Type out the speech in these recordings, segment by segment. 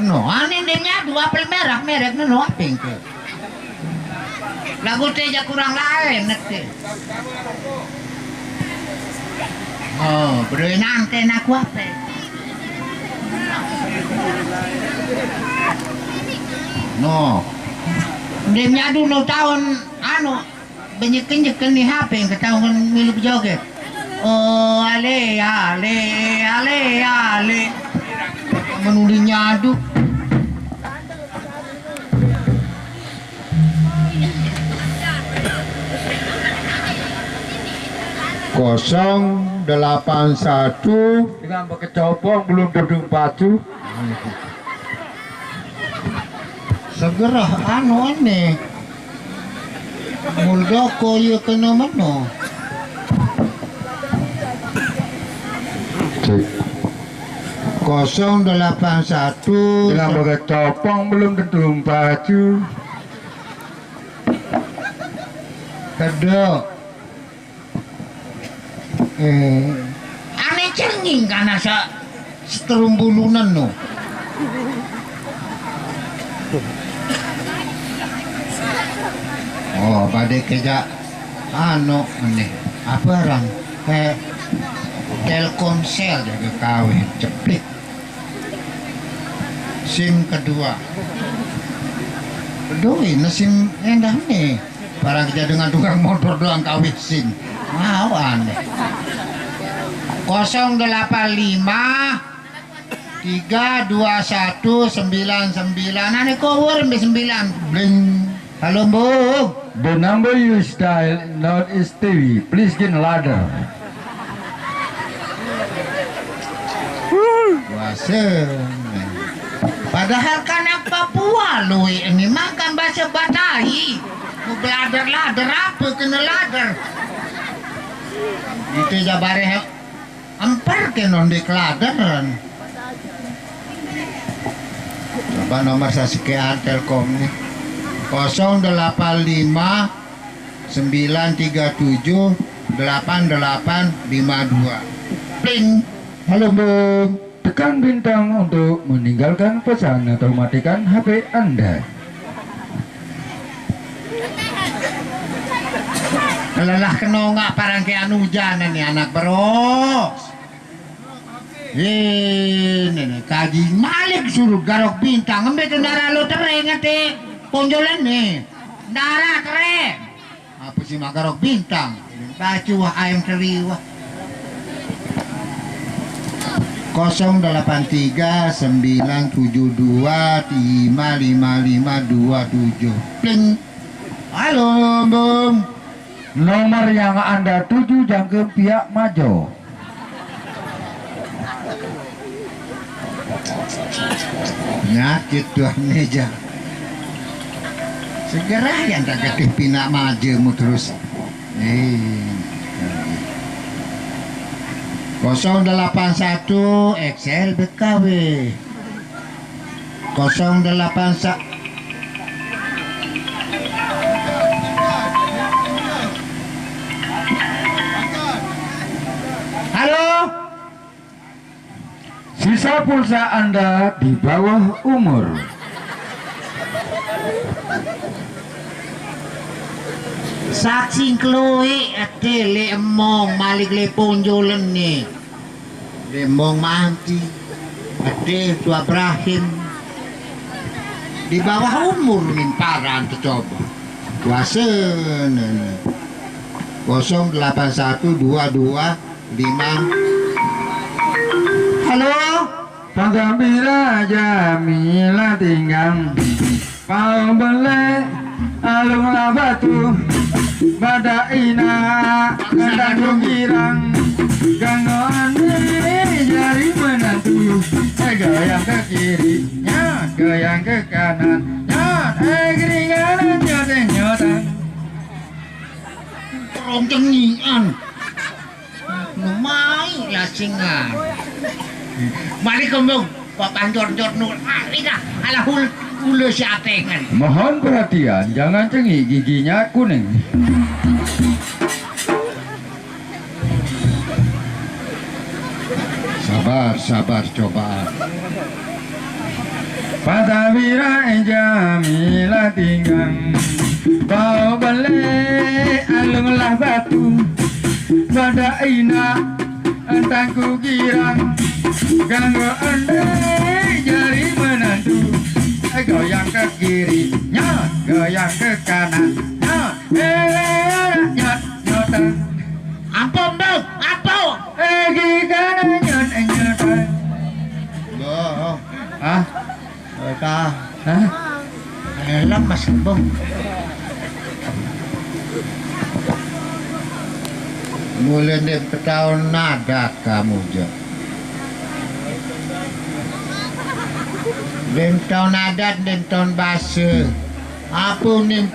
No, ane denya dua apel merek no apeng ke. Lagu teh kurang lain nanti. Oh, berenang teh nak apa? No, denya dulu tahun anu banyak-banyak nih HP yang ketahuan milik joget. Oh, ale ale ale ale. Menuli nyadu. Kosong 81 dengan pakai copong belum duduk pacu. Segera anu ane. Muldoko ya kena mana? cek 081 Dengan pakai copong belum duduk pacu. Kedok. Ane cenging karena seterumbulunan no. Oh, pada kerja anu aneh apa orang kayak Telkomsel jaga kawin ceplik. SIM kedua. Doi SIM endah nih. Barang kerja dengan tukang motor doang kawin SIM. Mau aneh. 085 32199 aneh cover 9 bling. Halo Bung. The number you dial not is TV. Please get ladder. Puasa. Padahal kan Papua lu ini makan bahasa Batahi. Mau belader apa kena ladder. Itu jabare ampar ke nondik laderan. Coba nomor sasekean Telkom nih. 085 937 8852. Pling. Halo Bung, tekan bintang untuk meninggalkan pesan atau matikan HP Anda. Lelah kena nggak parang kayak anu hujanan nih anak bro. Ini kaji malik suruh garok bintang ambil darah lo tereng ate ponjolan nih darah tereng apa sih mah garok bintang baca wah ayam teriwah 083 972 55527 pling. Halo Bung. Nomor yang Anda tuju jangkep pihak Majo. Nyakit tuh meja. Segera yang tak ketih pinak majemu terus. 081 Excel BKW 081 Halo. Sisa pulsa Anda di bawah umur. Saksi kloi ate le emong malik le ponjolen nih. Le emong manti. Ate tua Ibrahim. Di bawah umur min paran coba. Kuasen. 08122 5. Halo. Pagambira Jamila tinggang pau bele alung labatu badaina ngandang girang gangguan jari menantu goyang ke kiri nyot goyang ke kanan nyot kiri kanan nyotan Terong cengingan. Numai lacingan. Mari kembang Pak Panjor-jor nur. Ika ala hulu si atengan. mohon perhatian jangan cengik giginya kuning. sabar cobaan Patawira Jamila tinggang Bau balik alunglah batu pada ina entangku girang ganggu andai jari menantu goyang ke kiri nyot goyang ke kanan nyot nyot nyotan Ampun bang, ampun. kanan nyot nyotan Loh, ah ta ah Lemas bang. mulai nih tahun nada kamu jo. Tahun adat dan tahun basa. Apa nih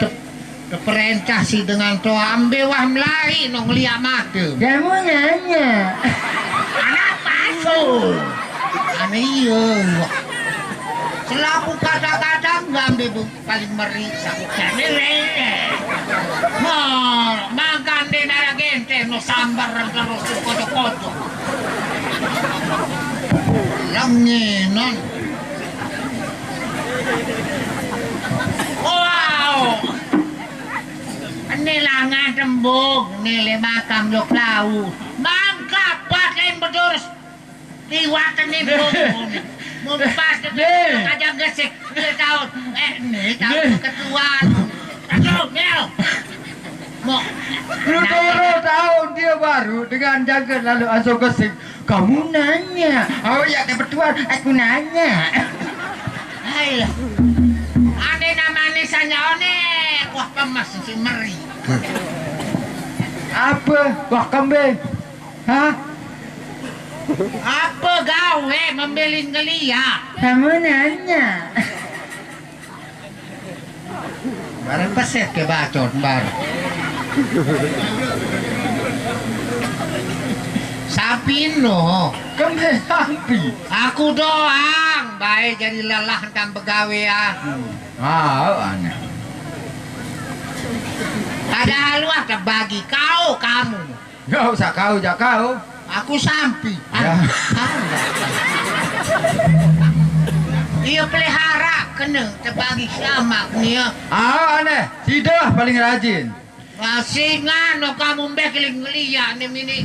perintah si dengan to ambil wah melari nong liat mata. kamu nanya Anak pasal. Ane iya. Selaku kata-kata ngambil bu paling meri saku kene lele. Makan di nara gente no sambar terus kodo-kodo. Langinan. Wow. Ini langan tembok, nilai makam lo lau. Mangkap pakai berdurus. Liwatan nih bung. Mempas itu aja gesek 2 tahun. Nih tahun ketuaan. Aduh, Mel. Mau. lu tahun dia baru dengan jaga lalu asal gesek kamu nanya oh ya kebetulan aku nanya Hai. Ane namanya sanya one. Wah pemas si meri. apa wah kembe hah Apa gawe membeli ngeliat? kamu nanya Barang peset ke bacot bar. Sapino. kembe sampi Aku doang. Baik jadi lelah kan begawe ya. aneh Padahal lu ada bagi kau kamu. gak usah kau jak kau Aku sampi. Ya. Iya pelihara kena terbagi sama nih. aneh sidah paling rajin Singan no kamu bekeling ngeliat nih ini.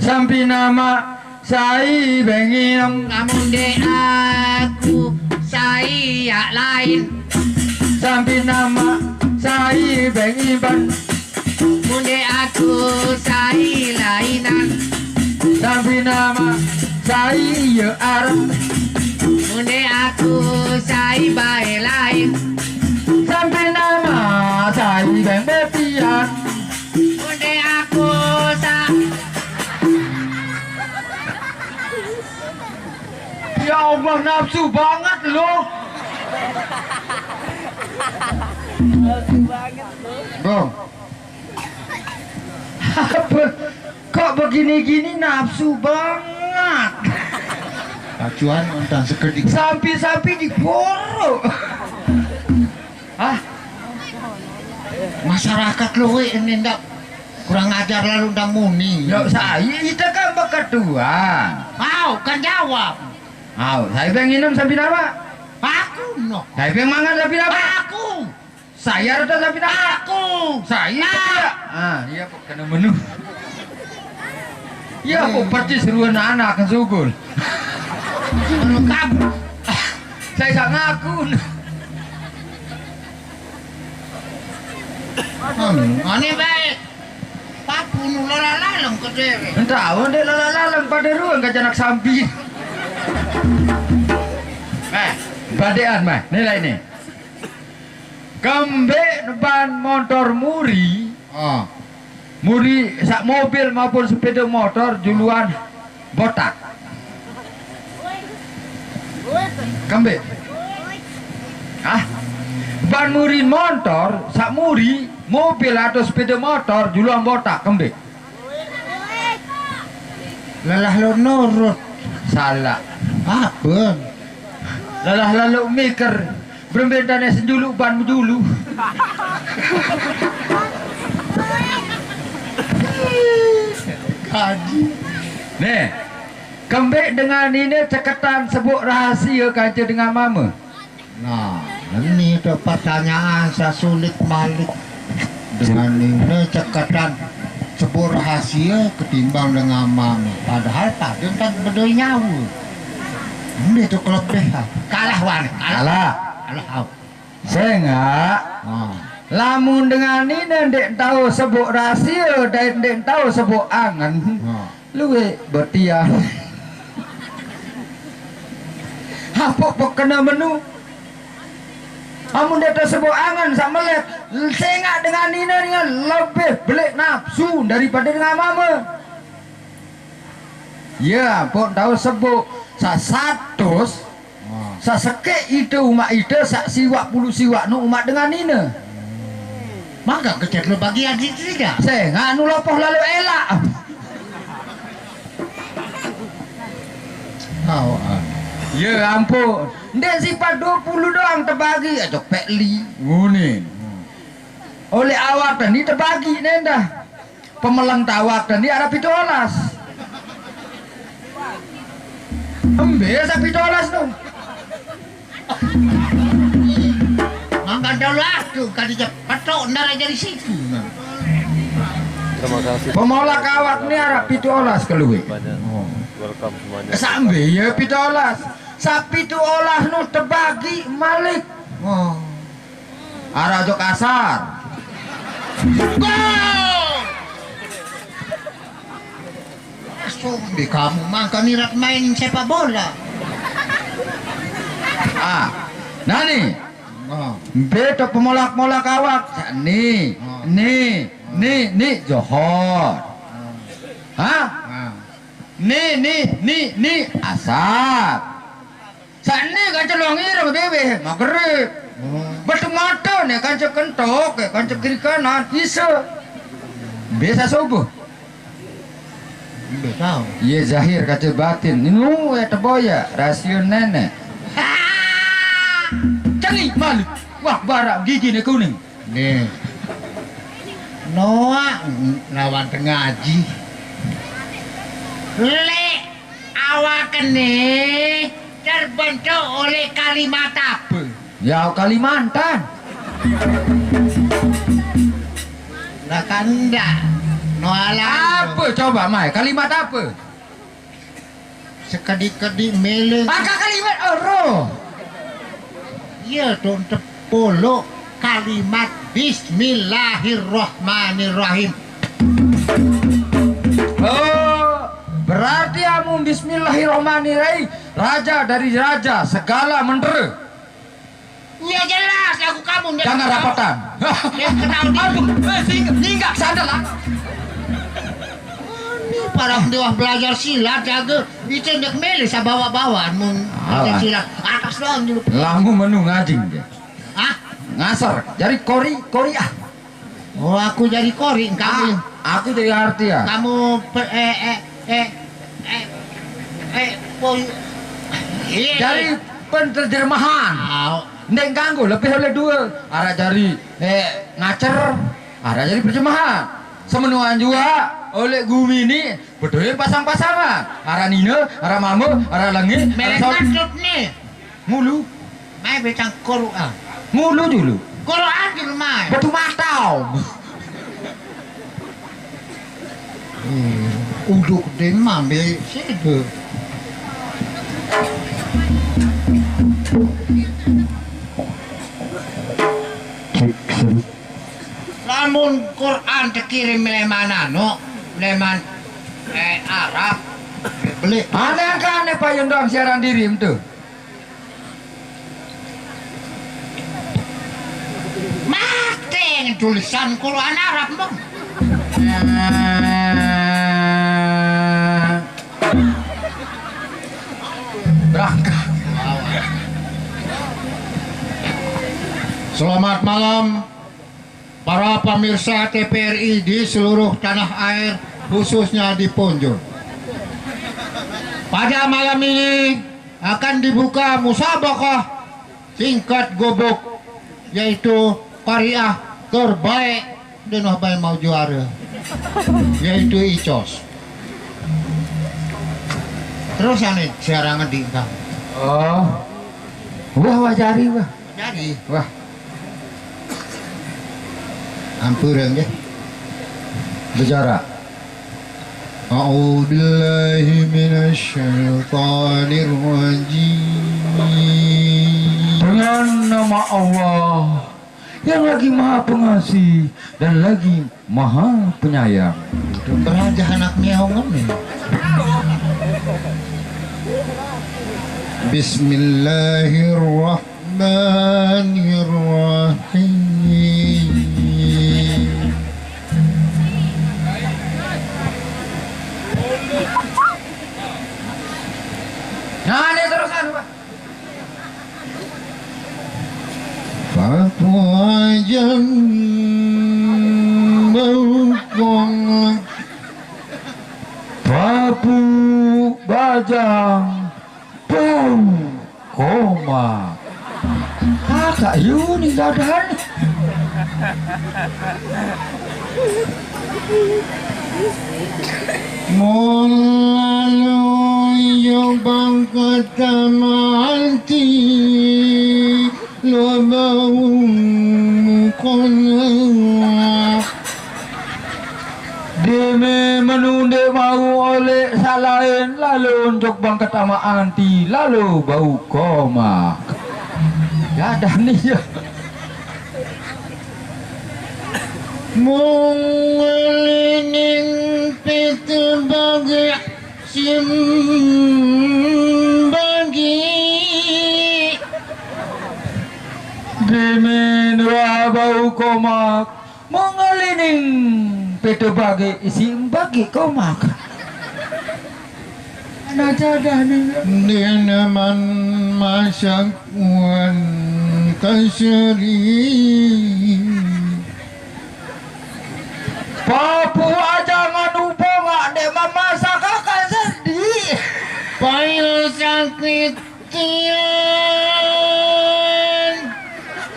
sampai nama saya benginem Namun de aku saya lain. sampai nama saya bengiban Munde aku saya lainan. sampai nama saya arep Munde aku saya bae lain. sampai nama saya beng bepian Munde aku ya Allah nafsu banget loh Bong, apa kok begini-gini nafsu banget acuan untang sekedik. sampai diborok masyarakat lu ini ndak kurang ajar lalu ndak muni. ya saya itu kan berdua Kan jawab. saya pengen minum sampai nama Aku no. saya pengen mangan sampai nama Aku. saya rata sampai nama Aku. saya iya kok kena menu ya kok pasti seruan anak kan sugul Kalau kamu. saya gak ngaku Ini baik. Papu nu lalang ke dewe. entah deh lalalang pada ruang kacanak sampi badean mah nilai ini kembe ban motor muri Oh, muri sak mobil maupun sepeda motor juluan botak kembe ban muri motor sak muri mobil atau sepeda motor juluan botak kembe Lelah lo nurut. salah apa? lalah lalu mikir berbedanya senjulu ban menjulu Kaji. nih kembali dengan ini ceketan sebut rahasia kaca dengan mama Nah, ini tuh pertanyaan saya sulit balik dengan ini cekatan sebuah rahasia ketimbang dengan mama. Padahal tadi kan berdua nyawa. Ini tuh kelebihan. Kalah wan, Kalah. kalah. Sehingga Oh. lamun dengan ini ndek tahu sebut rahasia dan ndek tahu sebut angan. Oh. Luwe bertiang. Apa kena menu? Amun dia tersebut angan sama lihat sengak dengan ini dengan lebih belik nafsu daripada dengan mama. Ya, pun tahu sebut sa 100 Oh. sa sekek itu umat itu sa siwak puluh siwak nu umat dengan ini. Maka kecet lo bagian situ tidak. Sengak nu lopoh lalu elak. Oh. Ya ampun. Ndek sifat 20 doang terbagi aja pekli. Ngene. Oleh awak tadi terbagi nenda. Pemelang tawak tadi ada 17. Embe sa 17 dong. Mangga ada waktu kali cepat ndara jadi situ. Terima kasih Pemolak awak ni ada 17 keluwe. banyak. Oh. Welcome semuanya. Sambe ya 17. Sa 17 nu terbagi malik. Oh. Ara aja kasar. Sumbi kamu mangka nirat main sepak bola. Ah. Nani? Oh. Beto pemolak-molak awak. Ni, ni Johor. Hah? Ah. Ni asap. Sani kan celongi ro bebe, magrib. Oh. Batu mata ni kan kentok, kan kiri kanan bisa. Biasa subuh. Tidak tahu. Iya zahir kaca batin. Nu ya teboya rasio nenek. Canggih malu. Wah barak gigi ni kuning. Nih. Noah lawan ngaji. Le awak ni terbentuk oleh kalimat apa? Ya Kalimantan. Lah kan enggak. Noah lah. Apa coba mai? Kalimat apa? Sekedi-kedi mele. Maka kalimat ero. Iya tuh untuk polo kalimat Bismillahirrahmanirrahim. Oh, berarti amun bismillahirrahmanirrahim, raja dari raja, segala menteri. Ya jelas aku kamu. Jangan rapatan. Yang kenal dia. Aduh, singgah sadar lah. Ini para dewa belajar silat jaga. Itu hendak mele sa bawa-bawa mun belajar Alah. silat. Atas doang dulu. Lamu menu ngajing dia. Hah? Ngasar, jadi kori ah. Oh aku jadi kori kamu. Aku jadi arti ya. Kamu boy. Dari penterjemahan. Au. Ndek ganggu lebih oleh dua. Ara jadi ngacer, ara jadi terjemahan. Semenuan juga oleh gumi ini betul pasang-pasangan. Ara nina, ara mamu, ara langit, Mereka ara maksud nih. mulu, Mai becang Quran. mulu dulu. Quran di rumah. Batu matau. Uduk demam be situ. Lamun Quran dikirim leman no, leman Arab beli. Aneh Pak Yondong siaran diri itu. Mati tulisan Quran Arab bang. Berangkat. Selamat malam para pemirsa TPRI di seluruh tanah air, khususnya di Ponjol. Pada malam ini akan dibuka musabaqah tingkat gobok, yaitu Qariah terbaik dan Wahbai mau juara, yaitu Icos. Terus yang ini serangan di Oh, Wah jari wah. Jadi Wah. Ampurang ya. Bicara. A'udzu billahi minasyaitonir rajim. Dengan nama Allah yang lagi maha pengasih dan lagi maha penyayang. Beraja anak meongan nih. Bismillahirrahmanirrahim. Nah ini terusan Pak. Fawajan bangkong Babu bajang bau koma. Kakak Yuni dadan. Molalu yung pangkatamanti Lobawang konawa Deme menunde mau oleh salahin lalu untuk bangkat sama anti lalu bau koma. Dadan nih ya. Mungalining pitbagi simbagi Deme dua bau koma mengelining pedo bagi isi bagi komak. Nah dadan nih. Dia naman masakwan kasari Papua jangan lupa nggak dek memasak kakak sedih. Payo sakitian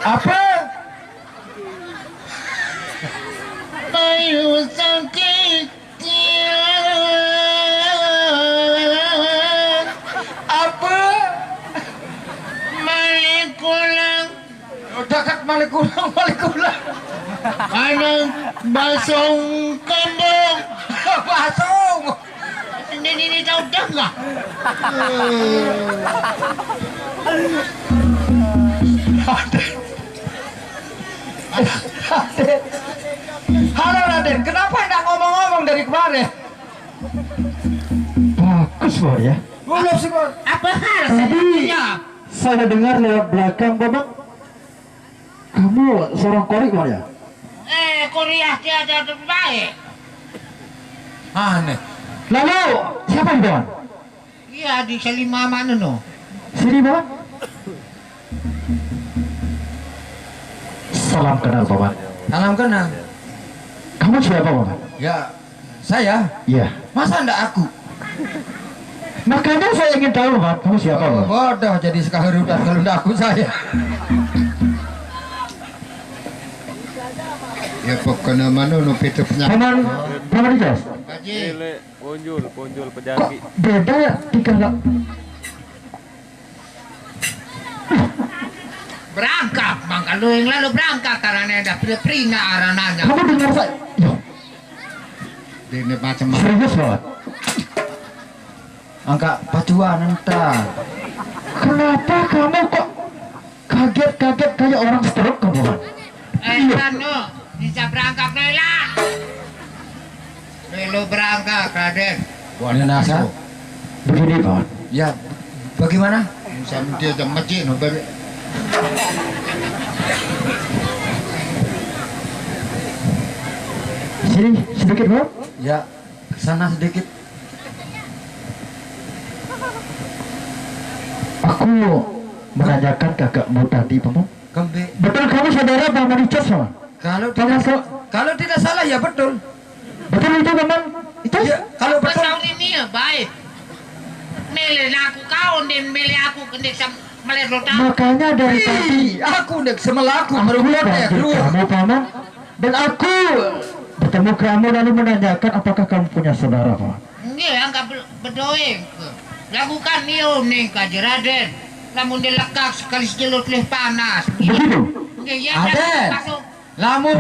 Apa? Payo sakitian Apa? Malikulang Dekat malikulang. Anang basong kambong Basong. Ini tahu dah nggak? Halo Raden, kenapa tidak ngomong-ngomong dari kemarin? Bagus Boy ya. Belum sih Bang. Apa hal Tadi sebenarnya? saya dengar lewat belakang Bapak, kamu seorang korek Boy ya? Kuliah tiada terbaik. Aneh. Lalu siapa yang Bapak? Iya di Selima mana no? Sini Bapak. Salam kenal Bapak. Salam kenal. Kamu siapa Bapak? Ya, saya. Iya. Masa ndak aku? Makanya saya ingin tahu Bapak, kamu siapa Oh, Bapak? bodoh jadi sekahurutan kalau ndak aku saya. Ya pokoknya mana no pita penyakit Paman Ijas. Kaji. Ele, ponjol Kok pejaki. beda tinggal Berangkat, bang kalau yang lalu berangkat karena ada prina arananya. kamu dengar saya? Yo, Ini macam serius Bapak. Angka pacuan entah. Kenapa kamu kok kaget-kaget kayak orang stroke kamu Bapak? Kan no, bisa berangkat Lela. Lelo berangkat Raden. Ini nasa. Begini Bapak. Ya, bagaimana? sama dia jam masjid no balik. Sini sedikit Bapak. Ya, sana sedikit. Aku menanyakan kakakmu tadi Paman. Kembe. Betul kamu saudara Paman Icas Paman? Kalau Paman tidak kalau tidak salah ya betul. betul itu Paman Icas? Ya, kalau betul. Pasal ini ya baik. Mele aku kau dan mele aku kena melerota. Makanya dari tadi Aku nek semelaku aku merupakan ya panggil keluar. kamu Paman, dan aku bertemu kamu lalu menanyakan apakah kamu punya saudara Paman. Nggih, angka berdoa. Lakukan niu nih kaji Raden. lamun dilekak sekali sejelut leh panas. Begitu. Iya, Aden. masuk. Lamun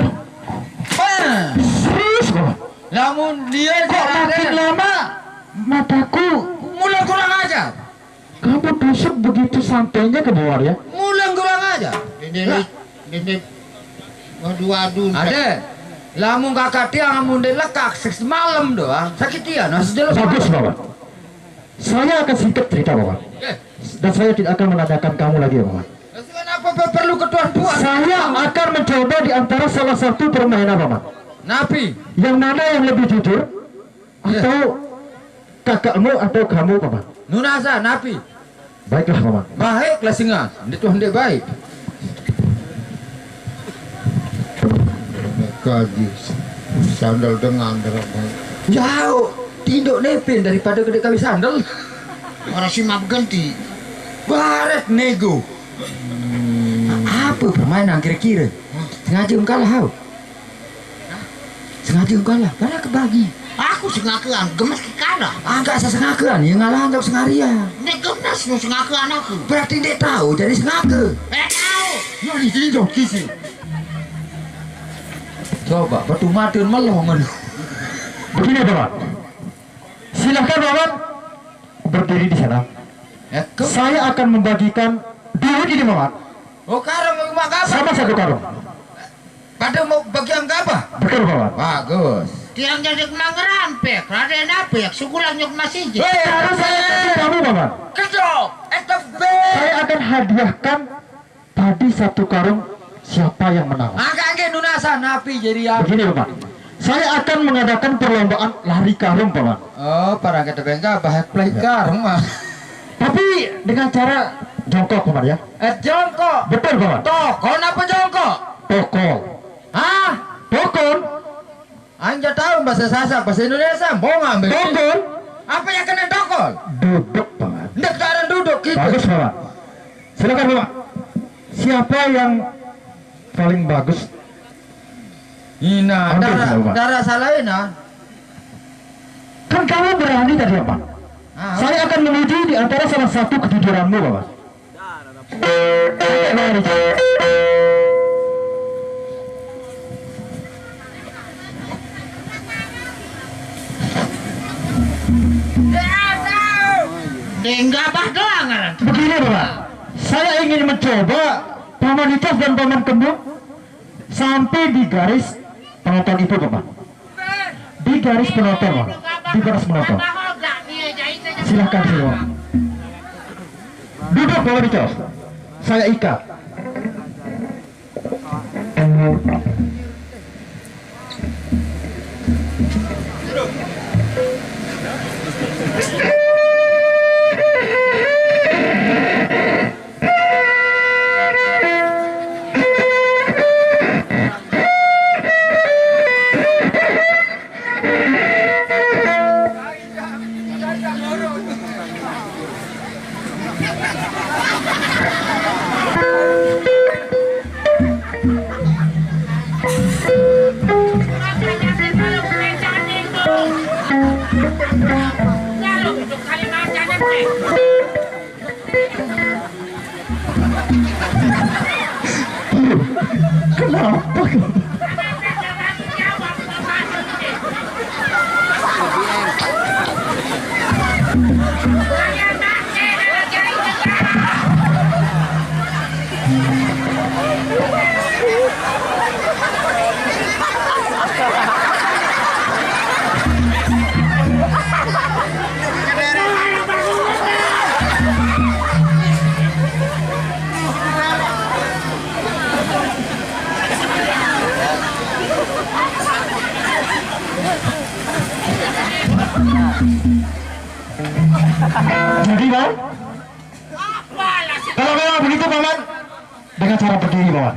Serius kawan. lamun dia Kok makin lama mataku mulai kurang ajar. kamu tusuk begitu sampainya ke bawah ya? Mulai kurang ajar. Ini waduh Ade, lamun kakak tiang amun lekak semalam doang sakit ya, nah sejelas Bagus bapak. Saya akan singkat cerita bapak. Dan saya tidak akan menanyakan kamu lagi ya bapak. Kenapa perlu ketuan-tuan? Saya akan mencoba di antara salah satu permainan bapak. Napi, Yang mana yang lebih jujur? Atau kakakmu atau kamu bapak? nunasa, napi. Baiklah bapak. Baiklah singa, dia tuh hendak baik. kaji sandal dengan derapal. Jauh, tinduk nepin daripada gede kami sandal. Orang si map ganti. Baret nego. Apa permainan kira-kira? Sengaja kalah hau. Sengaja kalah, karena kebagi. Aku sengakean gemes ke kalah. Angkat sesengakean, yang ngalah anggap sengaria. Nek gemes nu sengakean aku. Berarti dia tahu jadi sengake. Tahu. Yang ditinjau kisi. Coba batu matun melongan. Begini bapak. Silahkan bapak berdiri di sana. Saya akan membagikan duit ini bapak. Oh karung mau mak apa? Sama satu karung. Pada mau bagi angka apa? Betul bapak. Bagus. Tiang jadi mangerampek, raden apek, sugulang nyok masih. Sekarang saya kasih kamu bapak. Kedok, etb. Saya akan hadiahkan tadi satu karung siapa yang menang. Angka angke nunasa napi jadi ya. Begini bapak. Saya akan mengadakan perlombaan lari karung bapak. Oh, para kita bengka bahas play karung mah. Tapi dengan cara jongkok bapak ya. Jongkok. Betul bapak. Tokon apa jongkok? Tokol. Hah? Tokol. Anja tahu bahasa Sasak, bahasa Indonesia, mau ngambil. Tokol. Apa yang kena tokol? Duduk bapak. Ndak cara duduk gitu. Bagus bapak. Silakan bapak. Siapa yang paling bagus? Ina, Ambil semua, Pak. darah salahin ah. Kan kamu berani tadi bapak. Saya akan menguji di antara salah satu kejujuranmu bapak. Denggabah doang kan. Begini bapak. Saya ingin mencoba paman Icas dan paman Kembung sampai di garis penonton itu bapak. Di garis penonton bapak. Di garis penonton. Silahkan semua. Duduk paman Icas. Saya ikat. Kenapa? Jadi bang, kalau memang begitu paman, dengan cara berdiri paman.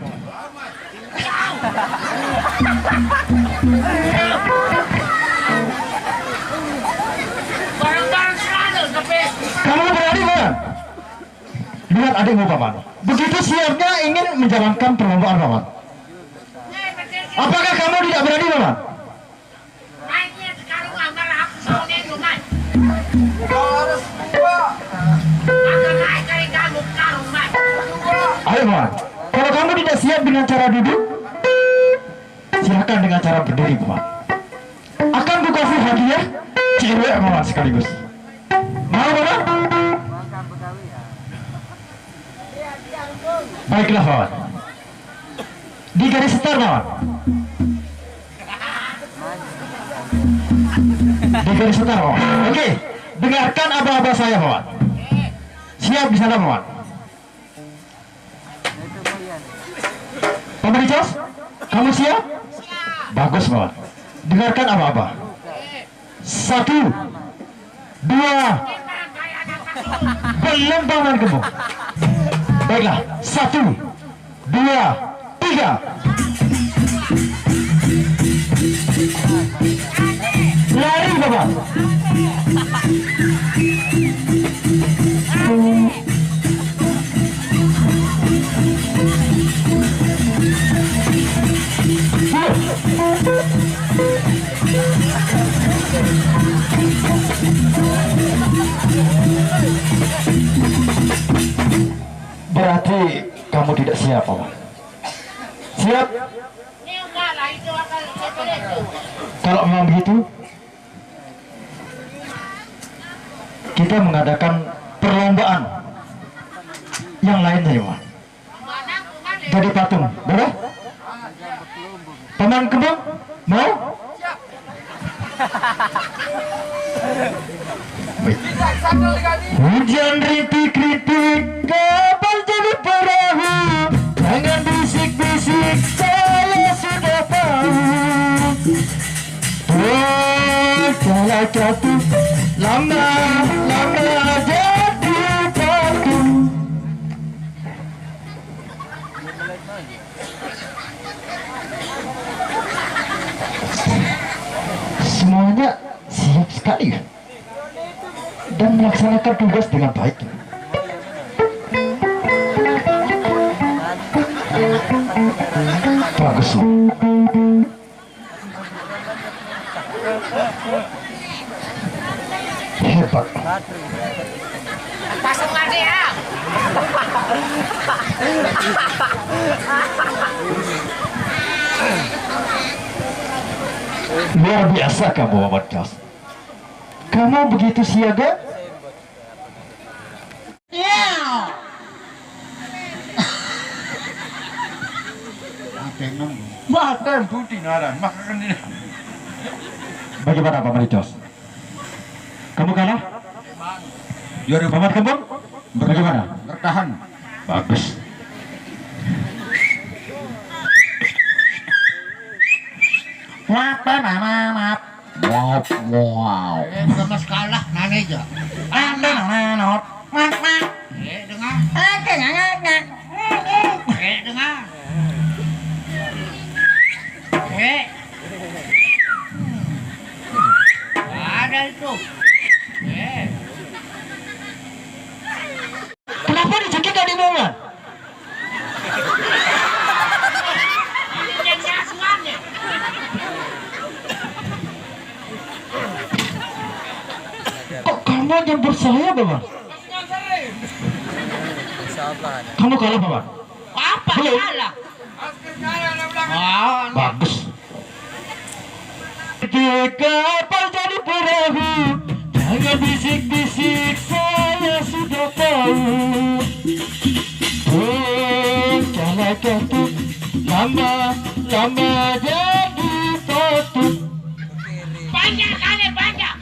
Kamu berani paman? Lihat adikmu paman. Begitu siapnya ingin menjalankan perlombaan paman. Apakah kamu tidak berani paman? Paman. Kalau kamu tidak siap dengan cara duduk, silakan dengan cara berdiri, Paman. Akan ku kasih hadiah cewek, Paman, sekaligus. Mau, Paman? Baiklah, Paman. Di garis start, Paman. Di garis start, Paman. Oke, dengarkan aba-aba saya, Paman. Siap di sana, Paman. Paman Icos, kamu siap? Bagus, Paman. Dengarkan aba-aba. 1, 2, belum, Paman Gembong. Baiklah, 1, 2, 3. Lari, Paman. Berarti kamu tidak siap, Paman. Siap? Kalau memang begitu, kita mengadakan perlombaan yang lain saja, Paman. Jadi patung, boleh? Paman Kembang, mau? Hujan rintik-rintik, kapal jadi perahu. Jangan bisik-bisik, saya sudah tahu. Oh, jalan jatuh, lama-lama jadi patung. Semuanya siap sekali dan melaksanakan tugas dengan baik. Bagus. Hebat. Pasang lagi ya. Luar biasa kamu, Muhammad Jos. Kamu begitu siaga? Makan putih naran, makan ini. Bagaimana, Paman Jos? Kamu kalah? Juara Paman Kembang? Bagaimana? bertahan. Bagus. Wow. Sama kalah nane aja. Nenot. Dengar. Dengar. Ada itu. Kenapa dicekik dari Paman? Kok kamu nyambut saya, Paman? Kamu kalah, Paman? Apa Belum. salah? Bagus. Ketika kapal jadi perahu, jangan bisik-bisik, saya sudah tahu. Oh, jalan jatuh, lama-lama jadi patut. Banyak kali banyak.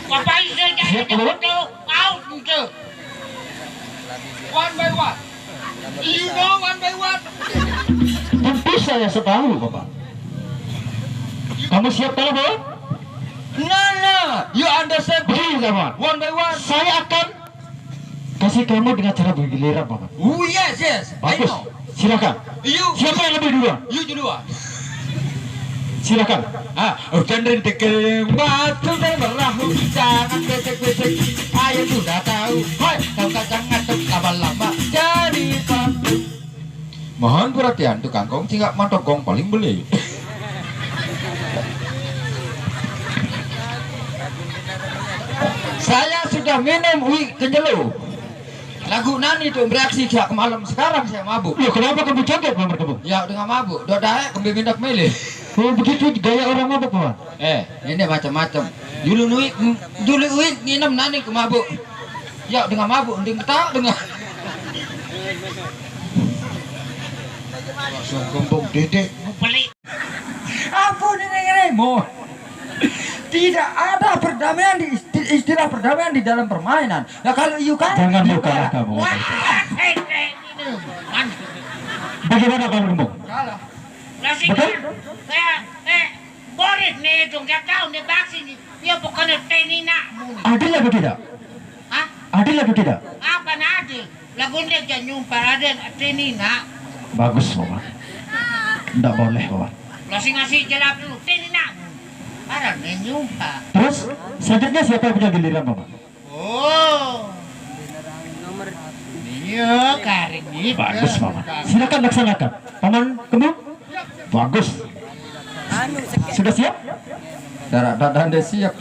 Bapak itu Siap, jadi Paman? foto out itu. One by one. You know one by one. Tentu saya tahu, Bapak. Kamu siap kalah, Paman? No. You understand? Begini, Paman. One by one. Saya akan kasih kamu dengan cara bergiliran, Paman. Oh yes. I Bagus. know. Silakan. You Siapa yang lebih duluan? duluan. Silakan. Hujan rintik batu dan berahu. Jangan besek-besek, ayo sudah tahu. Hoi, kau kacang ngatuk lama-lama jadi patung. Mohon perhatian tukang kong singap matokong paling beli. Saya sudah minum wih kenyelu. lagu nani itu bereaksi ke malam sekarang saya mabuk. Loh, kenapa kamu joget Paman Kembung? Ya dengan mabuk, dodai kembali mindak milih. Oh begitu gaya orang mabuk Paman. Ini macam-macam. Dulu uik nginep nani ke mabuk. Ya dengan mabuk, nding tak dengan. Langsung gembung dedek. Beli. Ampun ini mo. Tidak ada perdamaian di istilah perdamaian di dalam permainan. Ya kalau you kan Jangan lu kalah kamu. Bagaimana Paman Kembung? kalah. Betul? Boris nih dong dia tahu nih baksi nih. Dia bukan teni nak. Adil atau tidak? Hah? Adil atau tidak? Apa nadil? Lagu dia jangan nyumpah ada teni nak. Bagus Paman. Tidak boleh Paman. Ngasih jelap dulu teni nak. Ada nyumpah. Terus selanjutnya siapa yang punya giliran Paman? Oh. Iya, karing gitu. Bagus Paman. Silakan laksanakan. Paman Kembung? Bagus. Sudah siap? Darah dadan deh siap.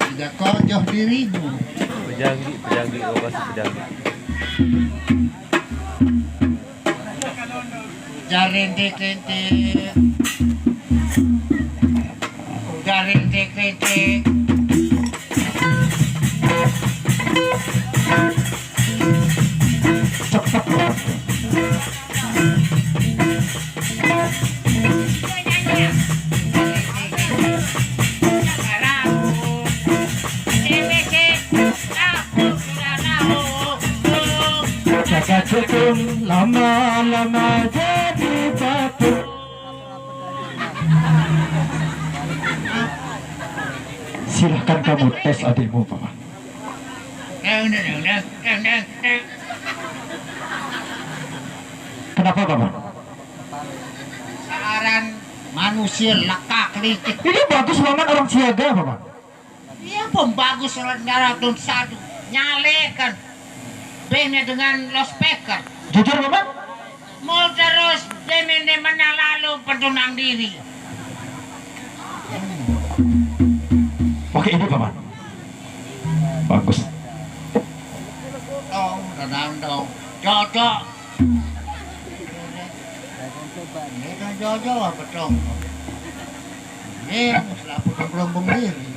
Tidak kojoh dirimu. Pejangi, lokasi pejangi. Rintik. Udah rintik. Cepat Paman. Jaga cukup lama-lama jadi batu. Silahkan kamu tes adilmu Paman. Kenapa Paman? Saran manusia lekak licik. Ini bagus Paman, orang siaga Paman. Iya pembagus Ratu satu nyalekan bene dengan loudspeaker. Jujur Paman? Mau terus bene mana lalu pentunang diri. Pakai ini Paman. Bagus. Dong. Cocok. Ini kan cocok apa dong? Ini selalu berlombong diri.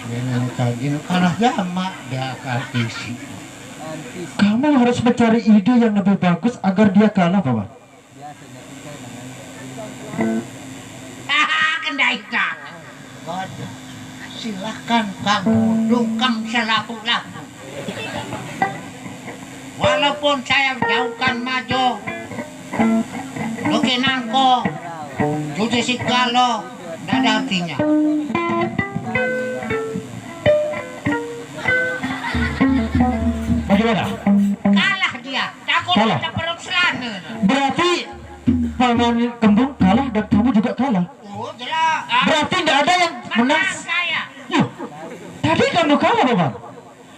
Dengan kaji kalah jamak dia kartisi. Kamu harus mencari ide yang lebih bagus agar dia kalah Paman. Kendaikan. Silahkan kamu dungkang selaku-laku. Walaupun saya jauhkan maju, Lukinangko, Judi Sigalo, tidak ada artinya. Bagaimana? Kalah dia, takut Kalah. ada perut selana. Berarti Paman Kembung kalah dan kamu juga kalah. Oh jelas. Berarti tidak ada yang menang. Menang saya. Yuh, tadi kamu kalah Paman.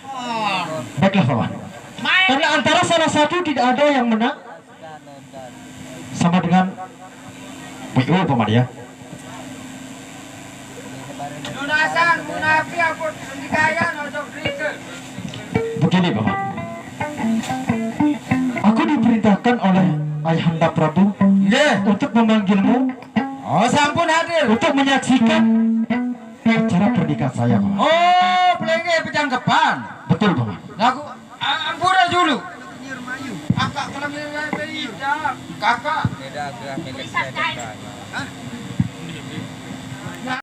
Oh, Baiklah Paman. main. Karena antara salah satu tidak ada yang menang sama dengan WO Paman ya. Lunasan munafi aku dikaya nojok rike. Begini Paman. Aku diperintahkan oleh Ayahanda Prabu untuk memanggilmu Oh sampun hadir. untuk menyaksikan acara pernikahan saya Paman. Oh pelenge pejangkepan. Betul Paman. Aku ampura dulu. Kakak kalau beda. Kakak. Bisa kain.